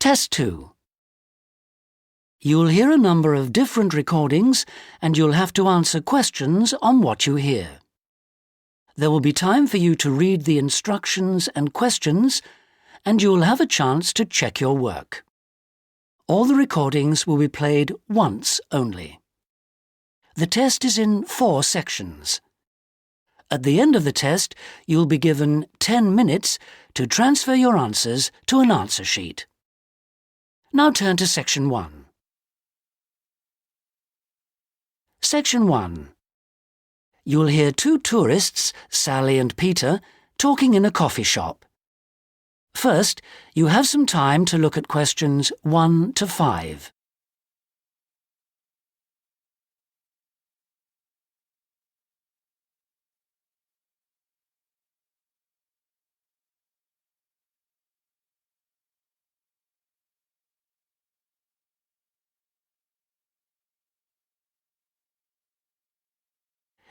Test 2. You'll hear a number of different recordings and you'll have to answer questions on what you hear. There will be time for you to read the instructions and questions, and you'll have a chance to check your work. All the recordings will be played once only. The test is in 4 sections. At the end of the test, you'll be given 10 minutes to transfer your answers to an answer sheet. Now turn to Section 1. Section 1. You'll hear 2 tourists, Sally and Peter, talking in a coffee shop. First, you have some time to look at questions 1 to 5.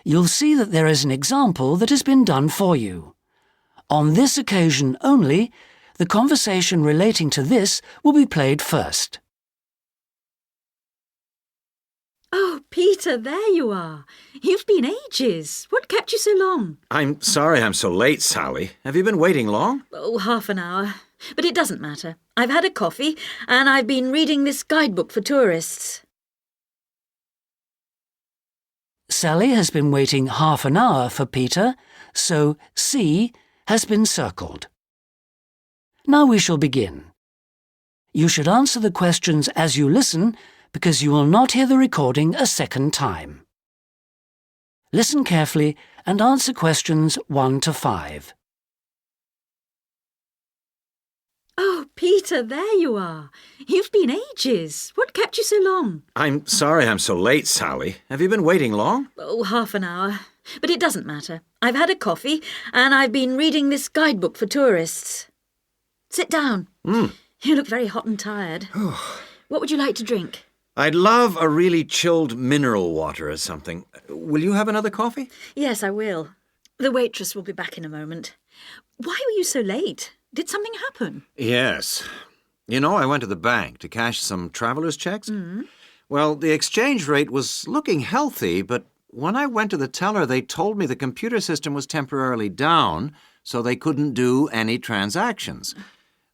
You'll see that there is an example that has been done for you. On this occasion only, the conversation relating to this will be played first. Oh, Peter, there you are. You've been ages. What kept you so long? I'm sorry I'm so late, Sally. Have you been waiting long? Oh, half an hour. But it doesn't matter. I've had a coffee and I've been reading this guidebook for tourists. Sally has been waiting half an hour for Peter, so C has been circled. Now we shall begin. You should answer the questions as you listen because you will not hear the recording a second time. Listen carefully and answer questions 1 to 5. Oh, Peter, there you are. You've been ages. What kept you so long? I'm sorry I'm so late, Sally. Have you been waiting long? Oh, half an hour. But it doesn't matter. I've had a coffee and I've been reading this guidebook for tourists. Sit down. You look very hot and tired. What would you like to drink? I'd love a really chilled mineral water or something. Will you have another coffee? Yes, I will. The waitress will be back in a moment. Why were you so late? Did something happen? Yes. You know, I went to the bank to cash some traveler's checks. Well, the exchange rate was looking healthy, but when I went to the teller, they told me the computer system was temporarily down, so they couldn't do any transactions.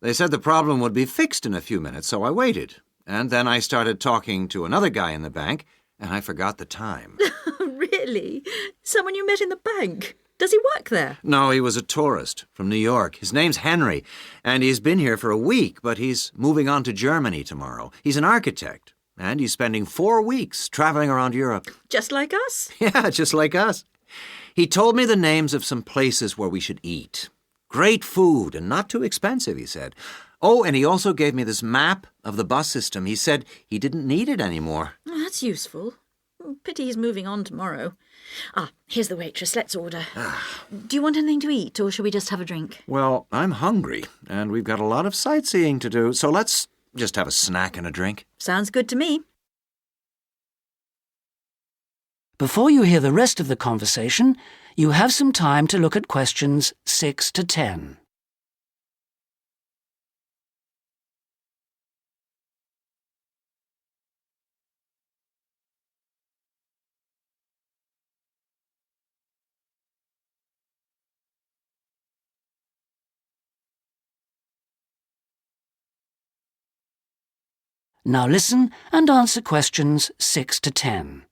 They said the problem would be fixed in a few minutes, so I waited. And then I started talking to another guy in the bank, and I forgot the time. Really? Someone you met in the bank? Does he work there? No, he was a tourist from New York. His name's Henry, and he's been here for a week, but he's moving on to Germany tomorrow. He's an architect, and he's spending 4 weeks traveling around Europe. Just like us? Yeah, just like us. He told me the names of some places where we should eat. Great food and not too expensive, he said. Oh, and he also gave me this map of the bus system. He said he didn't need it anymore. Oh, that's useful. Pity he's moving on tomorrow. Here's the waitress. Let's order. Do you want anything to eat, or shall we just have a drink? Well, I'm hungry, and we've got a lot of sightseeing to do, so let's just have a snack and a drink. Sounds good to me. Before you hear the rest of the conversation, you have some time to look at questions 6 to 10. Now listen and answer questions 6 to 10.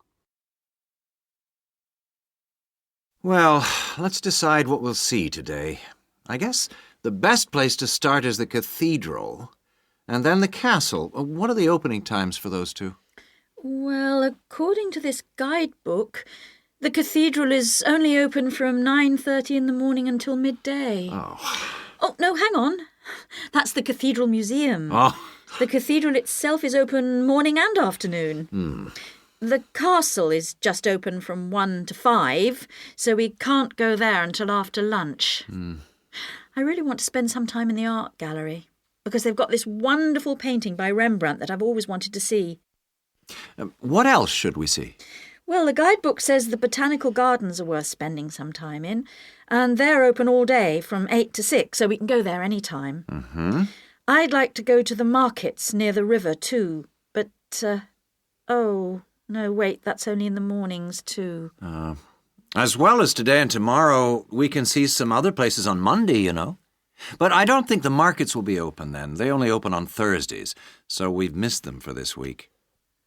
Well, let's decide what we'll see today. I guess the best place to start is the cathedral, and then the castle. What are the opening times for those two? Well, according to this guidebook, the cathedral is only open from 9:30 in the morning until midday. Oh, no, hang on. That's the Cathedral Museum. The cathedral itself is open morning and afternoon. The castle is just open from 1 to 5, so we can't go there until after lunch. I really want to spend some time in the art gallery, because they've got this wonderful painting by Rembrandt that I've always wanted to see. What else should we see? Well, the guidebook says the botanical gardens are worth spending some time in, and they're open all day from 8 to 6, so we can go there any time. I'd like to go to the markets near the river too, but, oh, no, wait, that's only in the mornings too. As well as today and tomorrow, we can see some other places on Monday, you know. But I don't think the markets will be open then. They only open on Thursdays, so we've missed them for this week.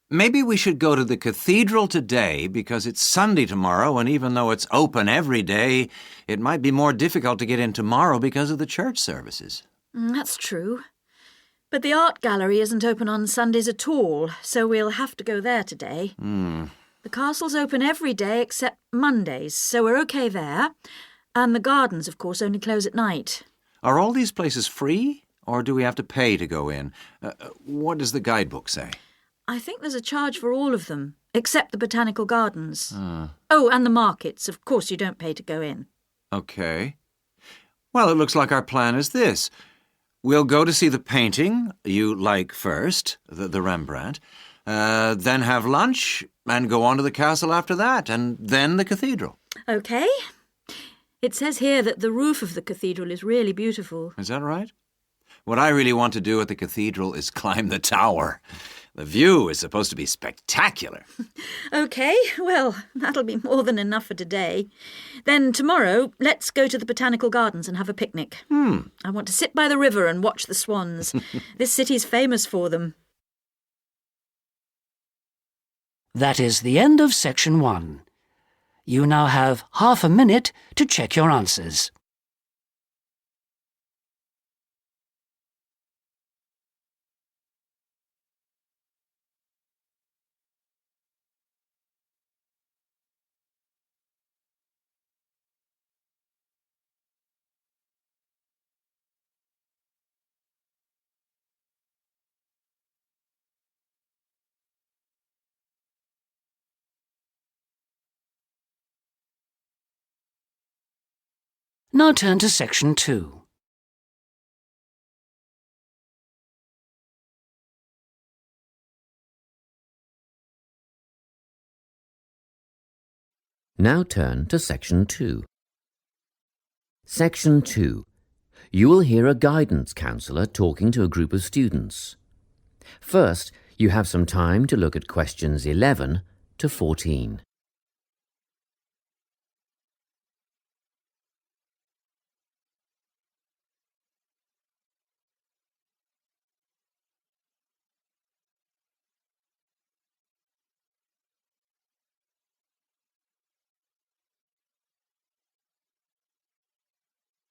Maybe we should go to the cathedral today because it's Sunday tomorrow, and even though it's open every day, it might be more difficult to get in tomorrow because of the church services. That's true. But the art gallery isn't open on Sundays at all, so we'll have to go there today. The castle's open every day except Mondays, so we're okay there. And the gardens, of course, only close at night. Are all these places free, or do we have to pay to go in? What does the guidebook say? I think there's a charge for all of them, except the botanical gardens. Oh, and the markets. Of course you don't pay to go in. Okay. Well, it looks like our plan is this. We'll go to see the painting you like first, the Rembrandt, then have lunch and go on to the castle after that, and then the cathedral. Okay. It says here that the roof of the cathedral is really beautiful. Is that right? What I really want to do at the cathedral is climb the tower. The view is supposed to be spectacular. Okay, well, that'll be more than enough for today. Then tomorrow, let's go to the botanical gardens and have a picnic. I want to sit by the river and watch the swans. This city's famous for them. That is the end of section 1. You now have half a minute to check your answers. Now turn to section 2. Now turn to section 2. Section 2. You will hear a guidance counsellor talking to a group of students. First, you have some time to look at questions 11 to 14.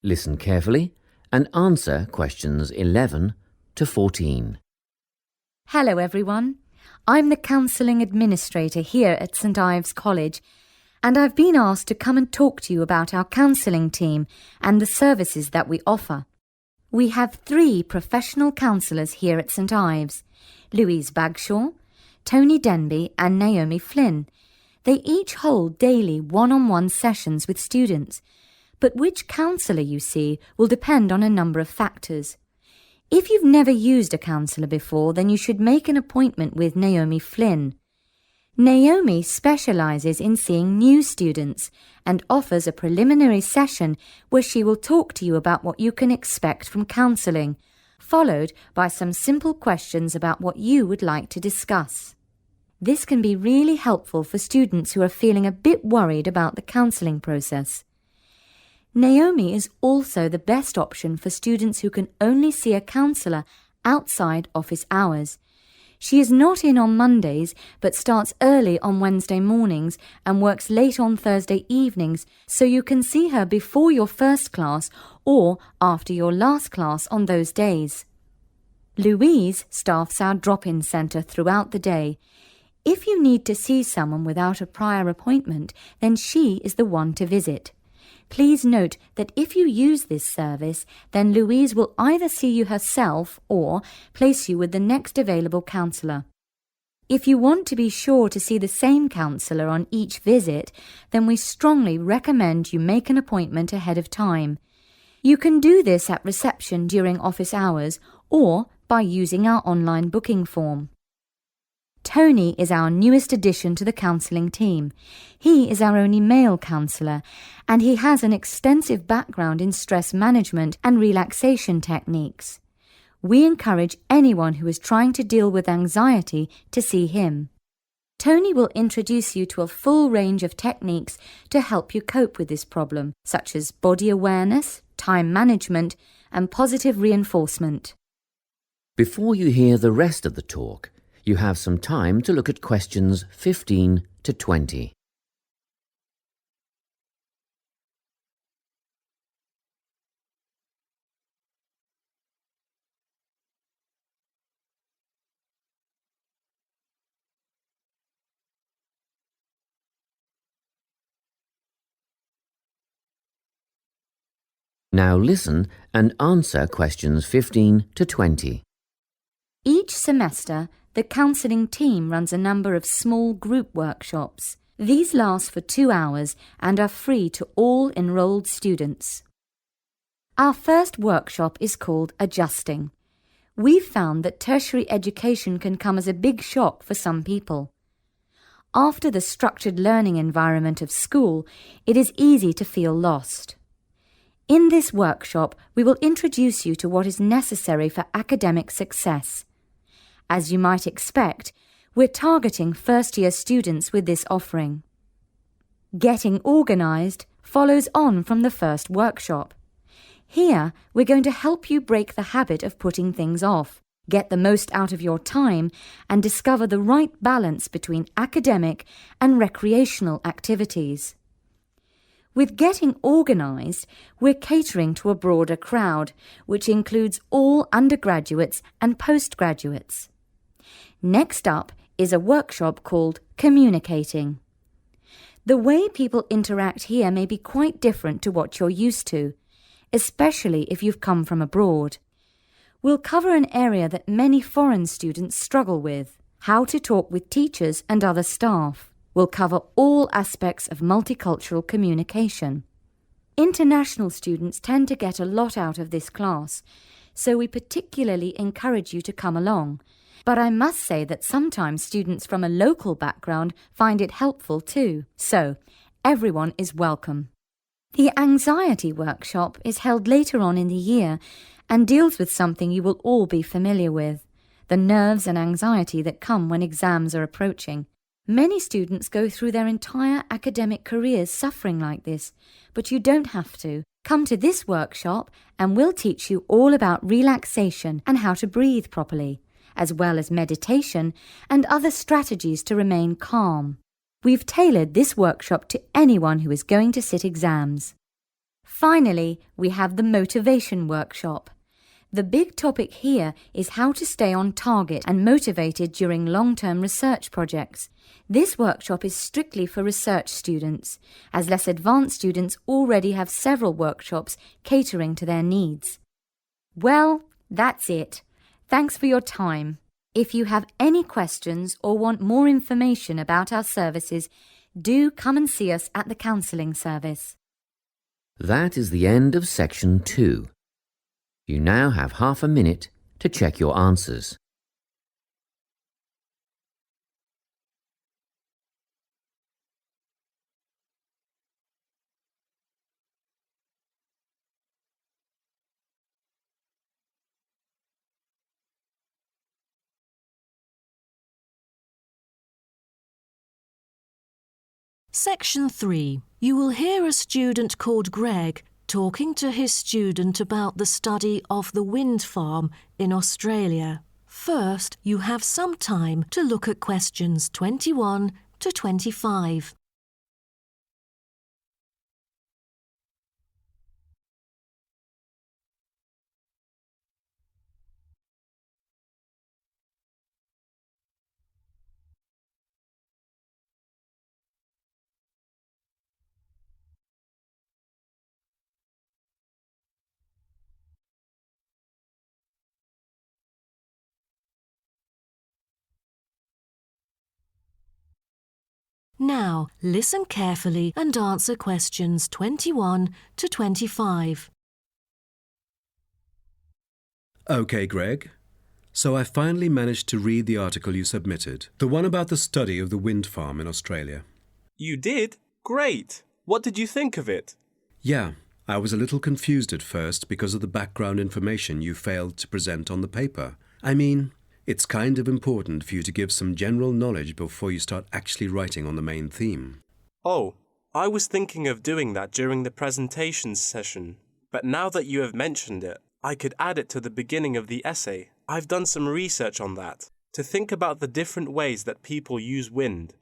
Listen carefully and answer questions 11 to 14. Hello everyone. I'm the Counselling Administrator here at St Ives College, and I've been asked to come and talk to you about our counselling team and the services that we offer. We have 3 professional counsellors here at St Ives, Louise Bagshaw, Tony Denby and Naomi Flynn. They each hold daily one-on-one sessions with students, but which counsellor you see will depend on a number of factors. If you've never used a counsellor before, then you should make an appointment with Naomi Flynn. Naomi specialises in seeing new students and offers a preliminary session where she will talk to you about what you can expect from counselling, followed by some simple questions about what you would like to discuss. This can be really helpful for students who are feeling a bit worried about the counselling process. Naomi is also the best option for students who can only see a counsellor outside office hours. She is not in on Mondays but starts early on Wednesday mornings and works late on Thursday evenings, so you can see her before your first class or after your last class on those days. Louise staffs our drop-in centre throughout the day. If you need to see someone without a prior appointment, then she is the one to visit. Please note that if you use this service, then Louise will either see you herself or place you with the next available counsellor. If you want to be sure to see the same counsellor on each visit, then we strongly recommend you make an appointment ahead of time. You can do this at reception during office hours or by using our online booking form. Tony is our newest addition to the counselling team. He is our only male counsellor, and he has an extensive background in stress management and relaxation techniques. We encourage anyone who is trying to deal with anxiety to see him. Tony will introduce you to a full range of techniques to help you cope with this problem, such as body awareness, time management, and positive reinforcement. Before you hear the rest of the talk, you have some time to look at questions 15 to 20. Now listen and answer questions 15 to 20. Each semester, the counselling team runs a number of small group workshops. These last for 2 hours and are free to all enrolled students. Our first workshop is called Adjusting. We've found that tertiary education can come as a big shock for some people. After the structured learning environment of school, it is easy to feel lost. In this workshop, we will introduce you to what is necessary for academic success. As you might expect, we're targeting first-year students with this offering. Getting organised follows on from the first workshop. Here, we're going to help you break the habit of putting things off, get the most out of your time, and discover the right balance between academic and recreational activities. With Getting Organised, we're catering to a broader crowd, which includes all undergraduates and postgraduates. Next up is a workshop called Communicating. The way people interact here may be quite different to what you're used to, especially if you've come from abroad. We'll cover an area that many foreign students struggle with: how to talk with teachers and other staff. We'll cover all aspects of multicultural communication. International students tend to get a lot out of this class, so we particularly encourage you to come along. But I must say that sometimes students from a local background find it helpful too, so everyone is welcome. The anxiety workshop is held later on in the year and deals with something you will all be familiar with: the nerves and anxiety that come when exams are approaching. Many students go through their entire academic careers suffering like this, but you don't have to. Come to this workshop and we'll teach you all about relaxation and how to breathe properly, as well as meditation and other strategies to remain calm. We've tailored this workshop to anyone who is going to sit exams. Finally, we have the motivation workshop. The big topic here is how to stay on target and motivated during long-term research projects. This workshop is strictly for research students, as less advanced students already have several workshops catering to their needs. Well, that's it. Thanks for your time. If you have any questions or want more information about our services, do come and see us at the counselling service. That is the end of section 2. You now have half a minute to check your answers. Section 3. You will hear a student called Greg talking to his student about the study of the wind farm in Australia. First, you have some time to look at questions 21 to 25. Now, listen carefully and answer questions 21 to 25. OK, Greg. So I finally managed to read the article you submitted, the one about the study of the wind farm in Australia. You did? Great! What did you think of it? Yeah, I was a little confused at first because of the background information you failed to present on the paper. I mean, it's kind of important for you to give some general knowledge before you start actually writing on the main theme. Oh, I was thinking of doing that during the presentation session, but now that you have mentioned it, I could add it to the beginning of the essay. I've done some research on that, to think about the different ways that people use wind.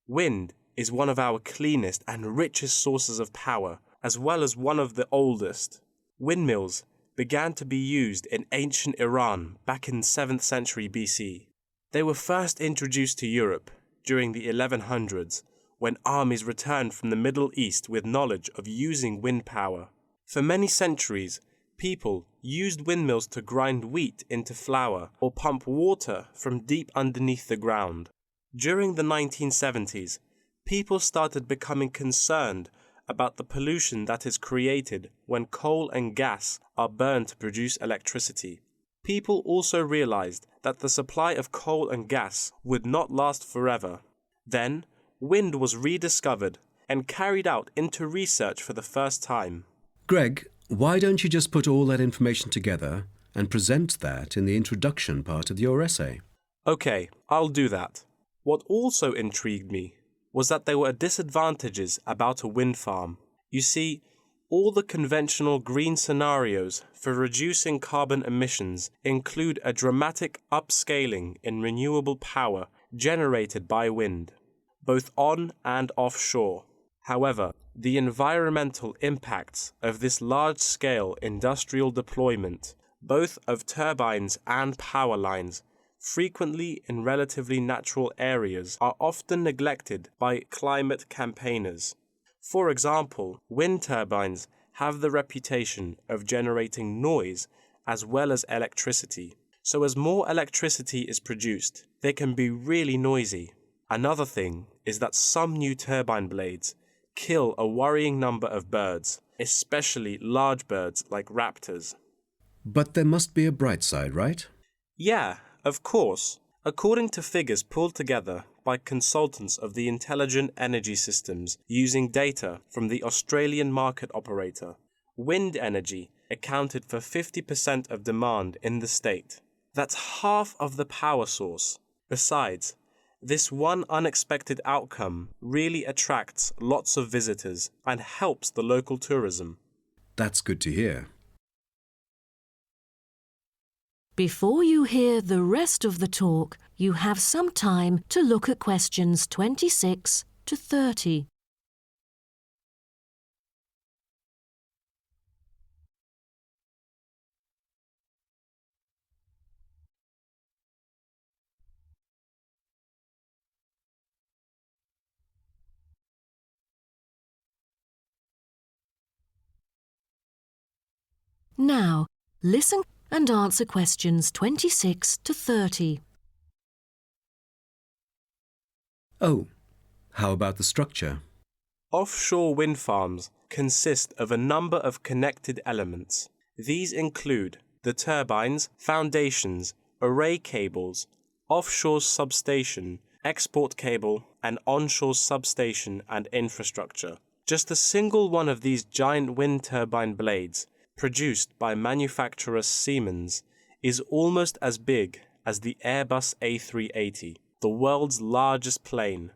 Wind is one of our cleanest and richest sources of power, as well as one of the oldest. Windmills began to be used in ancient Iran back in 7th century BC. They were first introduced to Europe during the 1100s, when armies returned from the Middle East with knowledge of using wind power. For many centuries, people used windmills to grind wheat into flour or pump water from deep underneath the ground. During the 1970s, people started becoming concerned about the pollution that is created when coal and gas are burned to produce electricity. People also realized that the supply of coal and gas would not last forever. Then, wind was rediscovered and carried out into research for the first time. Greg, why don't you just put all that information together and present that in the introduction part of your essay? Okay, I'll do that. What also intrigued me was that there were disadvantages about a wind farm. You see, all the conventional green scenarios for reducing carbon emissions include a dramatic upscaling in renewable power generated by wind, both on and offshore. However, the environmental impacts of this large-scale industrial deployment, both of turbines and power lines, frequently in relatively natural areas, are often neglected by climate campaigners. For example, wind turbines have the reputation of generating noise as well as electricity. So as more electricity is produced, they can be really noisy. Another thing is that some new turbine blades kill a worrying number of birds, especially large birds like raptors. But there must be a bright side, right? Yeah, of course. According to figures pulled together by consultants of the Intelligent Energy Systems using data from the Australian market operator, wind energy accounted for 50% of demand in the state. That's half of the power source. Besides, this one unexpected outcome really attracts lots of visitors and helps the local tourism. That's good to hear. Before you hear the rest of the talk, you have some time to look at questions 26 to 30. Now, listen and answer questions 26 to 30. Oh, how about the structure? Offshore wind farms consist of a number of connected elements. These include the turbines, foundations, array cables, offshore substation, export cable, and onshore substation and infrastructure. Just a single one of these giant wind turbine blades, produced by manufacturer Siemens, is almost as big as the Airbus A380, the world's largest plane.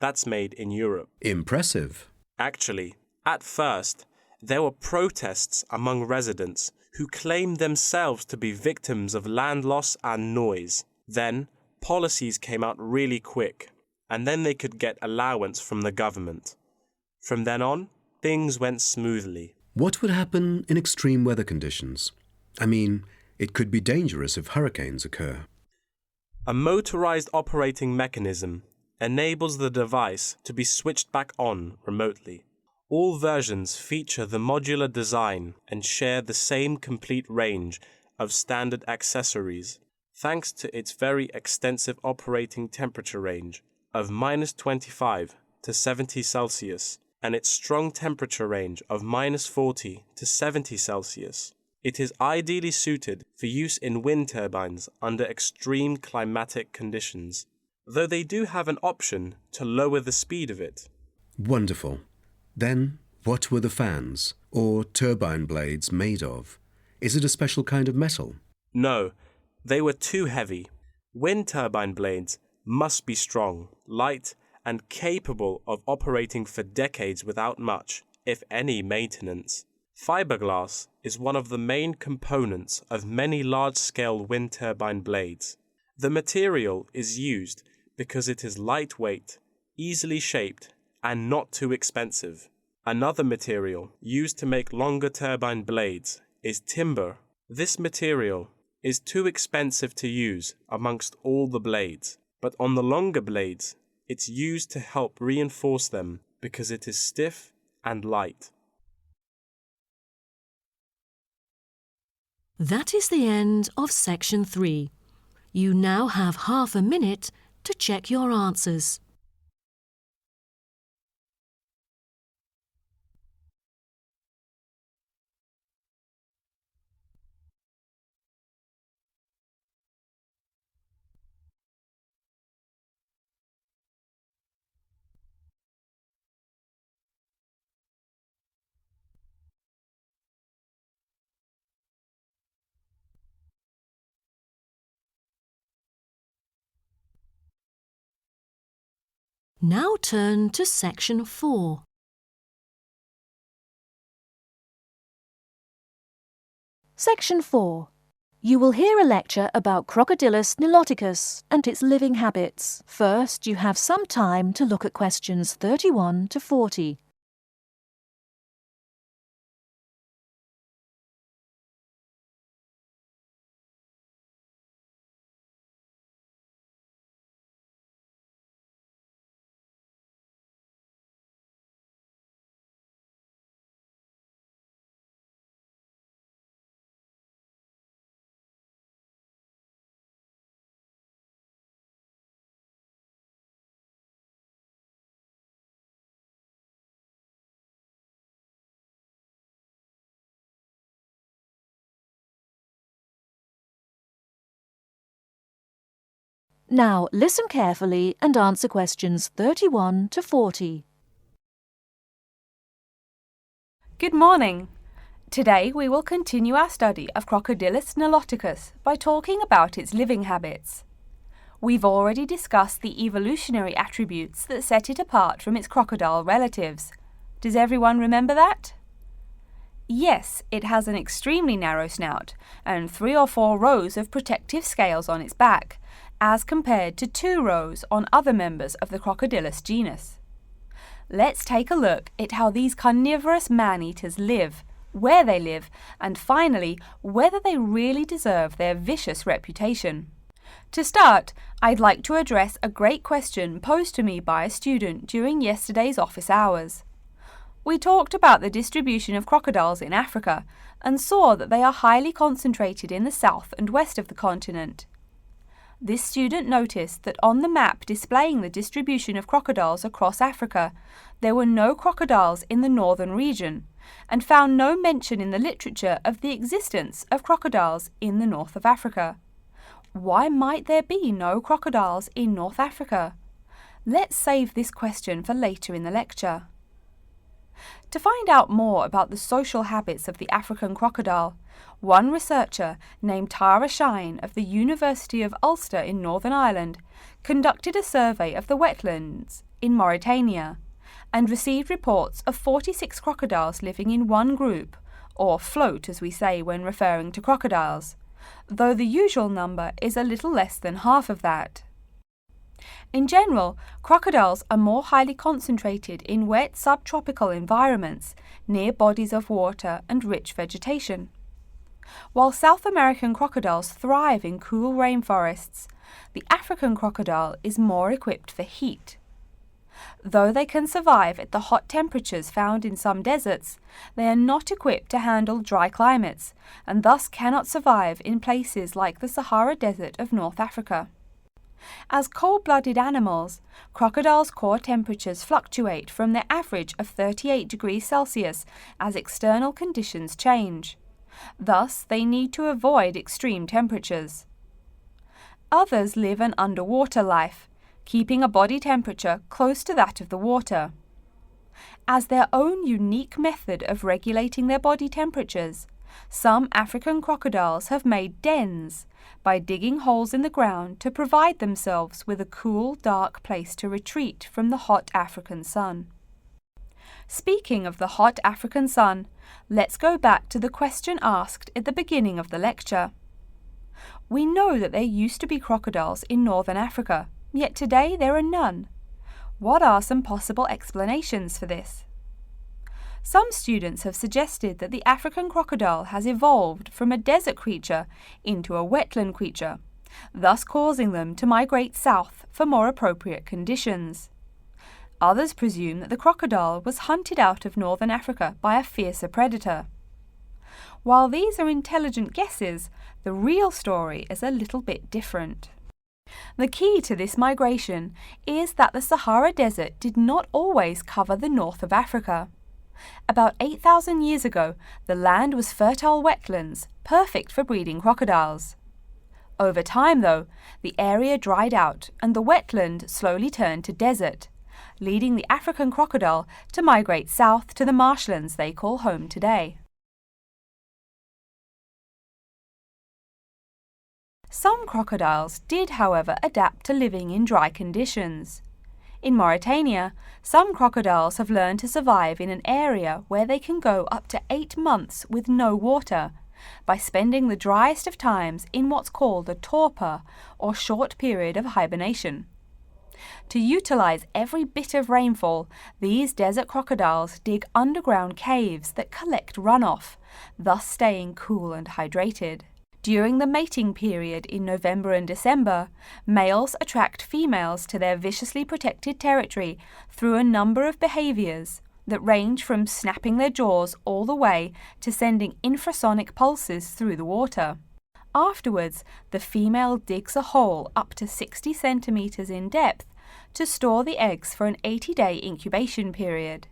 That's made in Europe. Impressive. Actually, at first, there were protests among residents who claimed themselves to be victims of land loss and noise. Then, policies came out really quick, and then they could get allowance from the government. From then on, things went smoothly. What would happen in extreme weather conditions? I mean, it could be dangerous if hurricanes occur. A motorized operating mechanism enables the device to be switched back on remotely. All versions feature the modular design and share the same complete range of standard accessories, thanks to its very extensive operating temperature range of -25 to 70 Celsius and its strong temperature range of -40 to 70 Celsius. It is ideally suited for use in wind turbines under extreme climatic conditions, though they do have an option to lower the speed of it. Wonderful. Then, What were the fans, or turbine blades, made of? Is it a special kind of metal? No, they were too heavy. Wind turbine blades must be strong, light, and capable of operating for decades without much, if any, maintenance. Fiberglass is one of the main components of many large-scale wind turbine blades. The material is used because it is lightweight, easily shaped, and not too expensive. Another material used to make longer turbine blades is timber. This material is too expensive to use amongst all the blades, but on the longer blades, it's used to help reinforce them because it is stiff and light. That is the end of section 3. You now have half a minute to check your answers. Now turn to section 4. Section 4. You will hear a lecture about Crocodylus niloticus and its living habits. First, you have some time to look at questions 31 to 40. Now, listen carefully and answer questions 31 to 40. Good morning. Today we will continue our study of Crocodylus niloticus by talking about its living habits. We've already discussed the evolutionary attributes that set it apart from its crocodile relatives. Does everyone remember that? Yes, it has an extremely narrow snout and 3 or 4 rows of protective scales on its back, as compared to 2 rows on other members of the Crocodylus genus. Let's take a look at how these carnivorous man-eaters live, where they live, and finally, whether they really deserve their vicious reputation. To start, I'd like to address a great question posed to me by a student during yesterday's office hours. We talked about the distribution of crocodiles in Africa and saw that they are highly concentrated in the south and west of the continent. This student noticed that on the map displaying the distribution of crocodiles across Africa, there were no crocodiles in the northern region, and found no mention in the literature of the existence of crocodiles in the north of Africa. Why might there be no crocodiles in North Africa? Let's save this question for later in the lecture. To find out more about the social habits of the African crocodile, one researcher named Tara Shine of the University of Ulster in Northern Ireland conducted a survey of the wetlands in Mauritania and received reports of 46 crocodiles living in one group, or float as we say when referring to crocodiles, though the usual number is a little less than half of that. In general, crocodiles are more highly concentrated in wet subtropical environments near bodies of water and rich vegetation. While South American crocodiles thrive in cool rainforests, the African crocodile is more equipped for heat. Though they can survive at the hot temperatures found in some deserts, they are not equipped to handle dry climates and thus cannot survive in places like the Sahara Desert of North Africa. As cold-blooded animals, crocodiles' core temperatures fluctuate from their average of 38 degrees Celsius as external conditions change. Thus, they need to avoid extreme temperatures. Others live an underwater life, keeping a body temperature close to that of the water. as their own unique method of regulating their body temperatures, some African crocodiles have made dens by digging holes in the ground to provide themselves with a cool, dark place to retreat from the hot African sun. Speaking of the hot African sun, let's go back to the question asked at the beginning of the lecture. We know that there used to be crocodiles in northern Africa, yet today there are none. What are some possible explanations for this? Some students have suggested that the African crocodile has evolved from a desert creature into a wetland creature, thus causing them to migrate south for more appropriate conditions. Others presume that the crocodile was hunted out of northern Africa by a fiercer predator. While these are intelligent guesses, the real story is a little bit different. The key to this migration is that the Sahara Desert did not always cover the north of Africa. About 8,000 years ago, the land was fertile wetlands, perfect for breeding crocodiles. Over time, though, the area dried out and the wetland slowly turned to desert, leading the African crocodile to migrate south to the marshlands they call home today. Some crocodiles did, however, adapt to living in dry conditions. In Mauritania, some crocodiles have learned to survive in an area where they can go up to 8 months with no water, by spending the driest of times in what's called a torpor, or short period of hibernation. To utilize every bit of rainfall, these desert crocodiles dig underground caves that collect runoff, thus staying cool and hydrated. During the mating period in November and December, males attract females to their viciously protected territory through a number of behaviors that range from snapping their jaws all the way to sending infrasonic pulses through the water. Afterwards, the female digs a hole up to 60 centimeters in depth to store the eggs for an 80-day incubation period.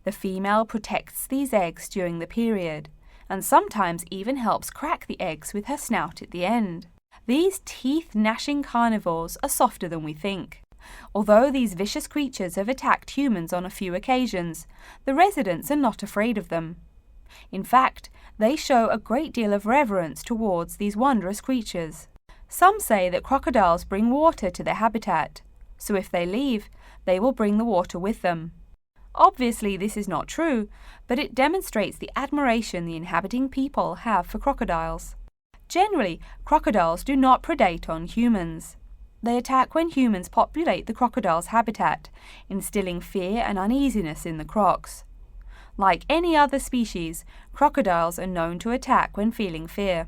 The female protects these eggs during the period, and sometimes even helps crack the eggs with her snout at the end. These teeth-gnashing carnivores are softer than we think. Although these vicious creatures have attacked humans on a few occasions, the residents are not afraid of them. In fact, they show a great deal of reverence towards these wondrous creatures. Some say that crocodiles bring water to their habitat, so if they leave, they will bring the water with them. Obviously, this is not true, but it demonstrates the admiration the inhabiting people have for crocodiles. Generally, crocodiles do not predate on humans. They attack when humans populate the crocodile's habitat, instilling fear and uneasiness in the crocs. Like any other species, crocodiles are known to attack when feeling fear.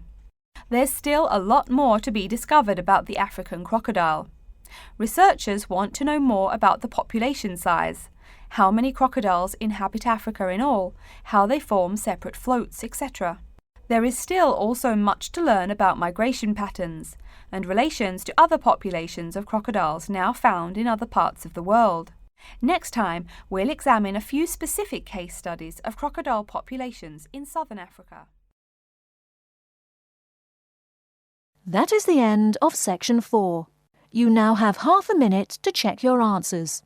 There's still a lot more to be discovered about the African crocodile. Researchers want to know more about the population size, how many crocodiles inhabit Africa in all, how they form separate floats, etc. There is still also much to learn about migration patterns and relations to other populations of crocodiles now found in other parts of the world. Next time, we'll examine a few specific case studies of crocodile populations in southern Africa. That is the end of section 4. You now have half a minute to check your answers.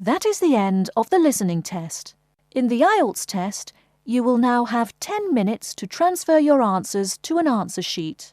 That is the end of the listening test. In the Ielts test, you will now have 10 minutes to transfer your answers to an answer sheet.